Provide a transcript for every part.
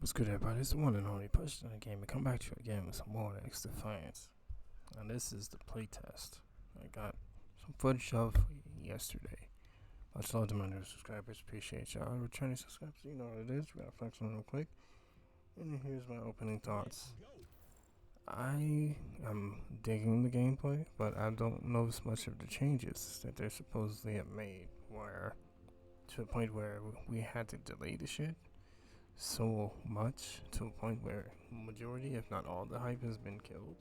What's good, everybody? It's the one and only Push in the game, and come back to you again with some more Xdefiant. And this is the playtest I got some footage of yesterday. Much love to my new subscribers. Appreciate y'all. Returning subscribers, you know what it is. We gotta flex on real quick. And here's my opening thoughts. I am digging the gameplay, but I don't notice much of the changes that they supposedly have made, where to the point where we had to delay the shit so much to a point where majority, if not all, the hype has been killed.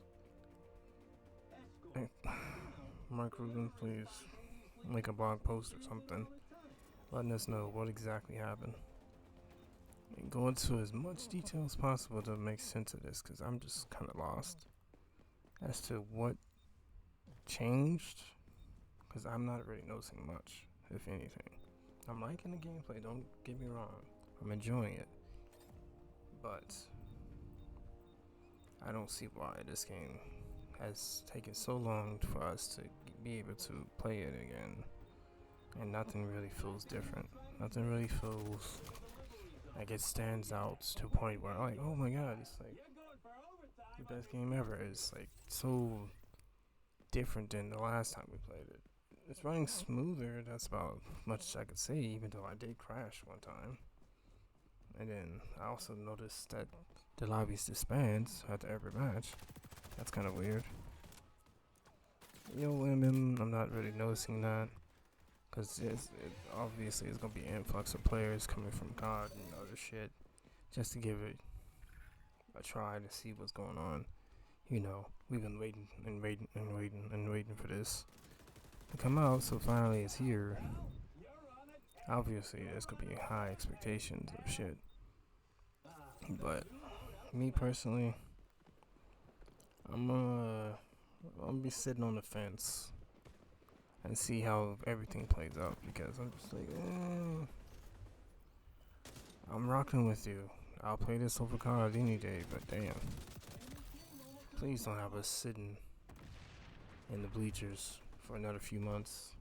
Hey, Mark Rubin, please make a blog post or something letting us know what exactly happened. And go into as much detail as possible to make sense of this, because I'm just kind of lost as to what changed, because I'm not really noticing much, if anything. I'm liking the gameplay, don't get me wrong. I'm enjoying it. But I don't see why this game has taken so long for us to be able to play it again. And nothing really feels different. Nothing really feels like it stands out to a point where, like, oh my god, it's like the best game ever. It's like so different than the last time we played it. It's running smoother, that's about as much as I could say, even though I did crash one time. And then I also noticed that the lobbies disbands after every match. That's kind of weird. women, I'm not really noticing that, because obviously it's going to be an influx of players coming from God and other shit, just to give it a try to see what's going on. We've been waiting and waiting and waiting and waiting for this to come out, so finally it's here. Obviously there's going to be high expectations of shit. But me personally, I'm gonna be sitting on the fence and see how everything plays out, because I'm just like, I'm rocking with you. I'll play this over COD any day, but damn, please don't have us sitting in the bleachers for another few months,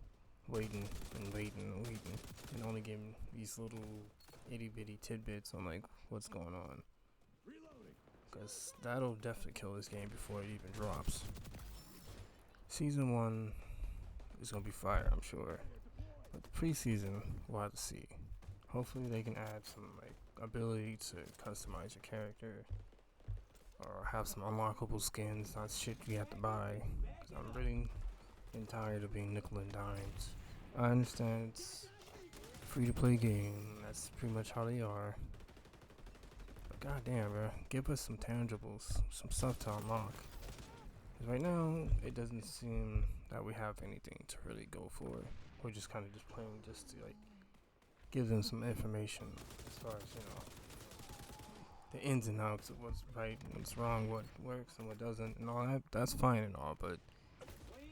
waiting and waiting and waiting, and only getting these little itty bitty tidbits on like what's going on. Because that'll definitely kill this game before it even drops. Season 1 is going to be fire, I'm sure. But the preseason, we'll have to see. Hopefully they can add some like ability to customize your character, or have some unlockable skins, not shit you have to buy. Because I'm really tired of being nickel and dimes. I understand it's a free-to-play game, that's pretty much how they are. Goddamn, bro. Give us some tangibles, some stuff to unlock. Because right now, it doesn't seem that we have anything to really go for. We're just kind of just playing just to, like, give them some information as far as, the ins and outs of what's right and what's wrong, what works and what doesn't, and all that. That's fine and all, but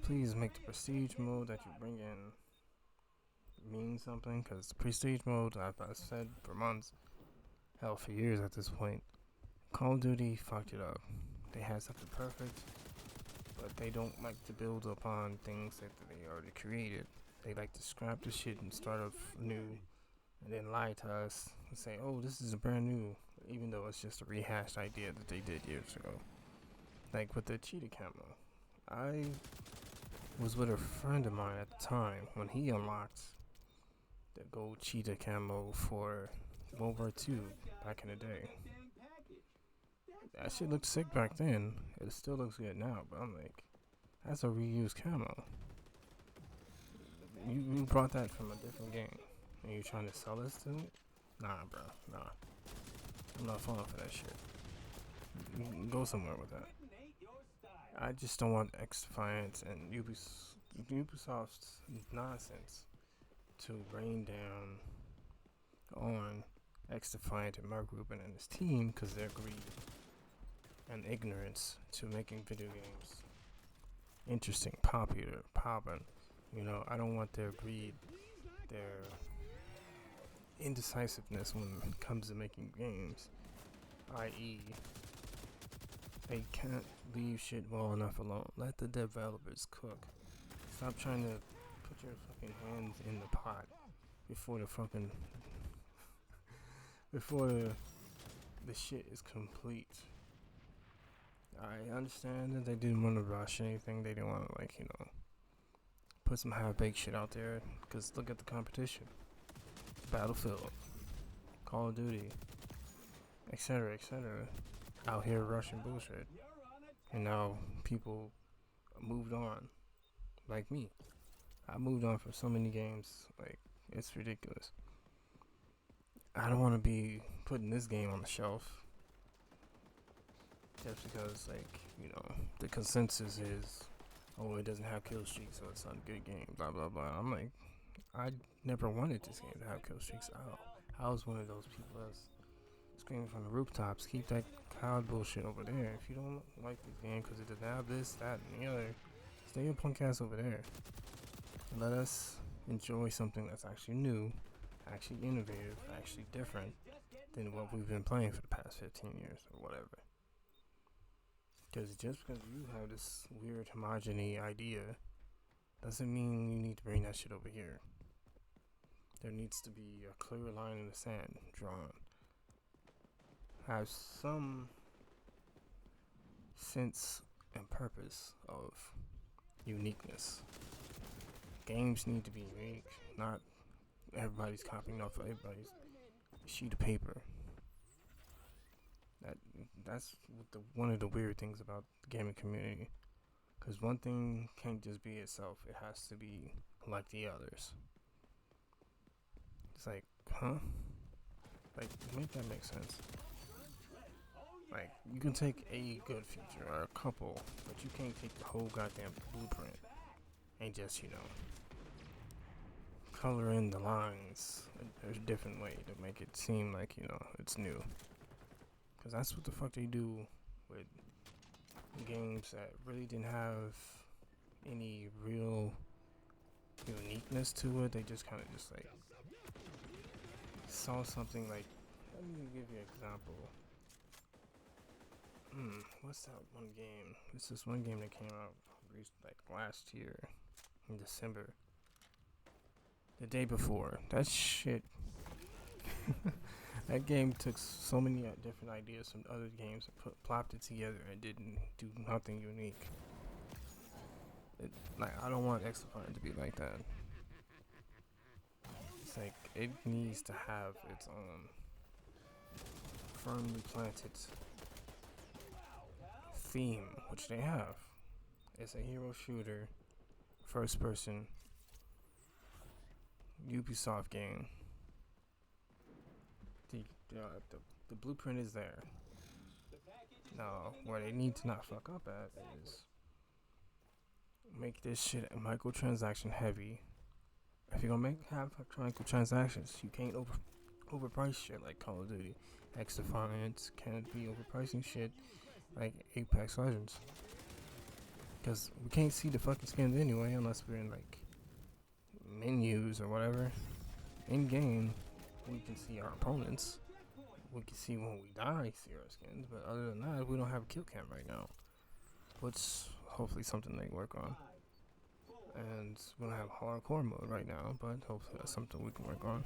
please make the prestige mode that you bring in mean something. Because the prestige mode, I've said for months, hell, for years at this point, Call of Duty fucked it up. They had something perfect, but they don't like to build upon things that they already created. They like to scrap the shit and start off new, and then lie to us and say, oh, this is a brand new, even though it's just a rehashed idea that they did years ago. Like with the cheetah camo. I was with a friend of mine at the time when he unlocked the gold cheetah camo for World War II back in the day. That shit looked sick back then. It still looks good now, but I'm like, that's a reused camo. You brought that from a different game, and you're trying to sell us to it? Nah, bro, nah. I'm not falling for that shit. You can go somewhere with that. I just don't want Xdefiant and Ubisoft's nonsense to rain down on Xdefiant and Mark Rubin and his team, because their greed and ignorance to making video games interesting, popular, poppin'. I don't want their greed, their indecisiveness when it comes to making games, i.e. they can't leave shit well enough alone. Let the developers cook. Stop trying to put your fucking hands in the pot before the the shit is complete. I understand that they didn't want to rush anything. They didn't want to, like, put some half-baked shit out there. Because look at the competition. Battlefield, Call of Duty, etc., etc. Out here rushing bullshit. And now people moved on. Like me. I moved on from so many games. Like, it's ridiculous. I don't want to be putting this game on the shelf. Just because, like, the consensus is, oh, it doesn't have kill streaks, so it's not a good game, blah, blah, blah. I'm like, I never wanted this game to have kill streaks. I was one of those people that's screaming from the rooftops, keep that COD bullshit over there. If you don't like this game because it doesn't have this, that, and the other, stay your punk ass over there. Let us enjoy something that's actually new, actually innovative, actually different than what we've been playing for the past 15 years or whatever. Because just because you have this weird homogeny idea doesn't mean you need to bring that shit over here. There needs to be a clear line in the sand drawn. Have some sense and purpose of uniqueness. Games need to be unique, not everybody's copying off of everybody's sheet of paper. That's one of the weird things about the gaming community. Because one thing can't just be itself. It has to be like the others. It's like, huh? Like, make that make sense. Like, you can take a good feature or a couple, but you can't take the whole goddamn blueprint and just, color in the lines a different way to make it seem like, it's new. Because that's what the fuck they do with games that really didn't have any real uniqueness to it. They just kind of just, like, saw something like, let me give you an example. What's that one game? It's this one game that came out like last year in December. The day before. That shit. That game took so many different ideas from other games and plopped it together and didn't do nothing unique. I don't want Xdefiant to be like that. It's like, it needs to have its own firmly planted theme, which they have. It's a hero shooter, first person, Ubisoft game. The blueprint is there. Now, where they need to not fuck up at is make this shit microtransaction heavy. If you're gonna have microtransactions, you can't overprice shit like Call of Duty. Xdefiant can't be overpricing shit like Apex Legends. Because we can't see the fucking skins anyway unless we're in like menus or whatever. In game, we can see our opponents. We can see when we die, see our skins. But other than that, we don't have a kill cam right now. Which hopefully something they work on. And we don't have hardcore mode right now, but hopefully that's something we can work on.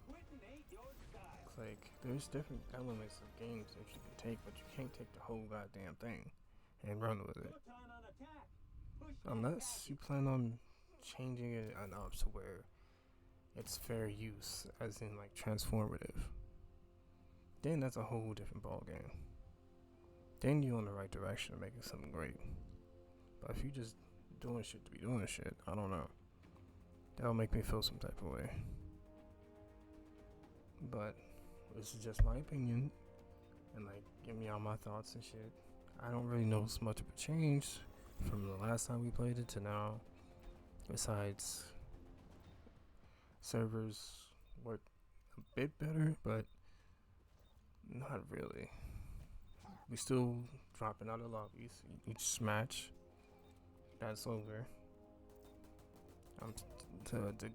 It's like, there's different elements of games that you can take, but you can't take the whole goddamn thing and run with it. Unless you plan on changing it enough to where it's fair use, as in like transformative. Then that's a whole different ball game. Then you're in the right direction of making something great. But if you just doing shit to be doing shit, I don't know. That'll make me feel some type of way. But this is just my opinion, and like giving y'all my thoughts and shit. I don't really know so much of a change from the last time we played it to now. Besides, servers work a bit better, but not really. We still dropping out of lobbies each match. That's over. I would say the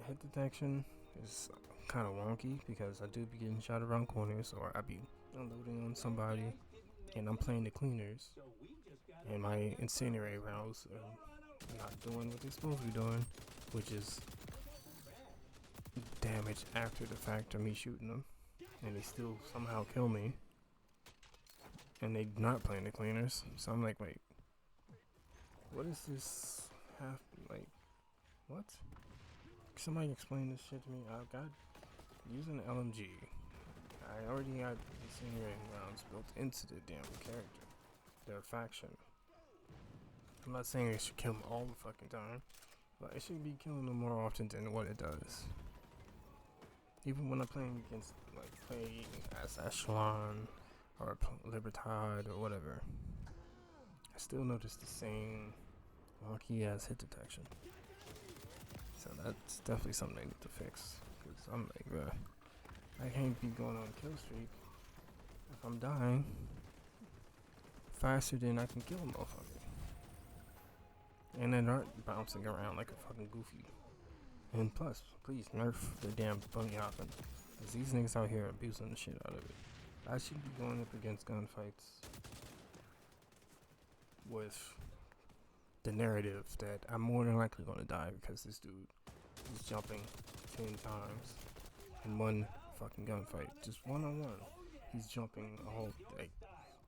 hit detection is kind of wonky because I do be getting shot around corners, or I be unloading on somebody and I'm playing the cleaners and my incendiary rounds are not doing what they're supposed to be doing, which is damage after the fact of me shooting them, and they still somehow kill me. And they not playing the cleaners, so I'm like, wait, what is this? Half like, what? Somebody explain this shit to me. I got using LMG. I already got incinerating rounds built into the damn character, their faction. I'm not saying it should kill them all the fucking time, but it should be killing them more often than what it does. Even when I'm playing against, like, play as Echelon or Libertad or whatever, I still notice the same wonky ass hit detection. So that's definitely something I need to fix. Cause I'm like, bruh, I can't be going on a kill streak if I'm dying faster than I can kill a motherfucker. And then aren't bouncing around like a fucking goofy. And plus, please nerf the damn bunny hopping. Cause these niggas out here abusing the shit out of it. I should be going up against gunfights with the narrative that I'm more than likely going to die because this dude is jumping 10 times in one fucking gunfight. Just one-on-one. He's jumping a whole, like,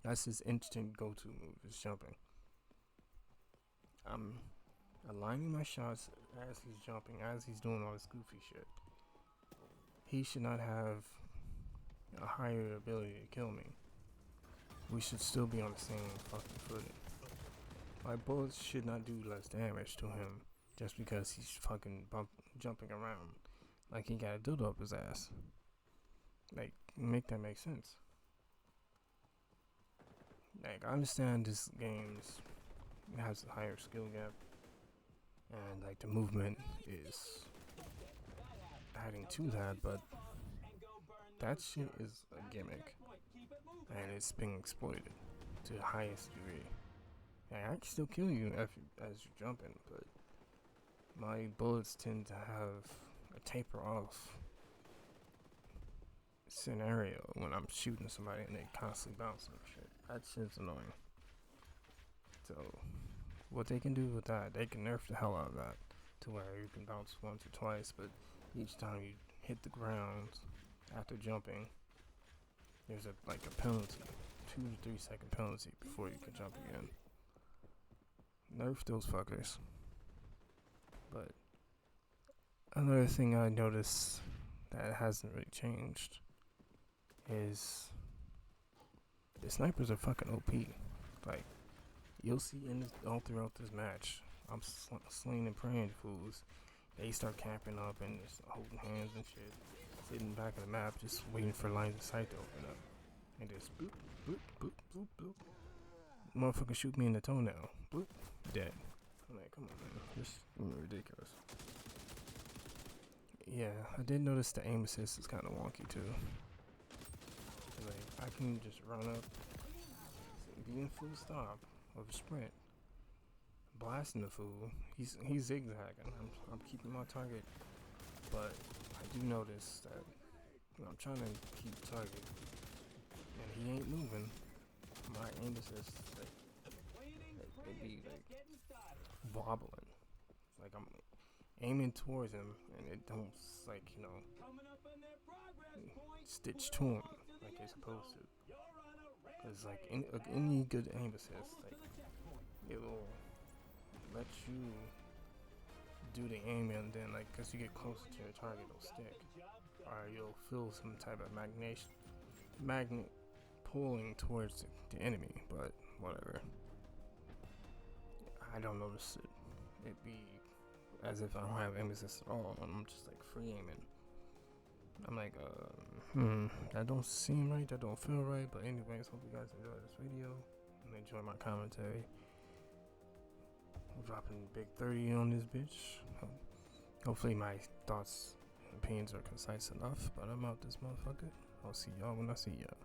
that's his instant go-to move, is jumping. I'm aligning my shots as he's jumping, as he's doing all this goofy shit. He should not have a higher ability to kill me. We should still be on the same fucking footing. My bullets should not do less damage to him just because he's fucking jumping around like he got a dildo up his ass. Like, make that make sense. Like, I understand this game has a higher skill gap, and like the movement is adding to that, but that shit is a gimmick, and it's being exploited to the highest degree. Yeah, I can still kill you as you're jumping, but my bullets tend to have a taper off scenario when I'm shooting somebody and they constantly bouncing and shit. That shit's annoying. So, what they can do with that, they can nerf the hell out of that to where you can bounce once or twice, but each time you hit the ground after jumping, there's a penalty, 2 to 3 second penalty before you can jump again. Nerf those fuckers. But another thing I noticed that hasn't really changed is the snipers are fucking OP. Like, you'll see all throughout this match, I'm slaying and praying fools. They start camping up and just holding hands and shit, sitting back of the map, just waiting for lines of sight to open up, and just boop, boop, boop, boop, boop. Motherfucker shoot me in the toenail. Boop, dead. I'm like, come on, man, this is ridiculous. Yeah, I did notice the aim assist is kind of wonky too. Like, I can just run up, be in full stop of a sprint, blasting the fool. He's zigzagging. I'm keeping my target, but I do notice that I'm trying to keep target, and he ain't moving. My aim assist, it be like wobbling. Like I'm aiming towards him, and it don't stitch to him like it's supposed to. Cause like any good aim assist, like it will let you do the aim, and then like as you get closer to your target, it'll stick, or you'll feel some type of magnet pulling towards the enemy. But whatever, I don't notice it. It'd be as if I don't have aim assist at all, and I'm just like free aiming. I'm like, that don't seem right, that don't feel right. But anyways, hope you guys enjoyed this video and enjoy my commentary. I'm dropping big 30 on this bitch. Hopefully my thoughts and opinions are concise enough. But I'm out this motherfucker. I'll see y'all when I see y'all.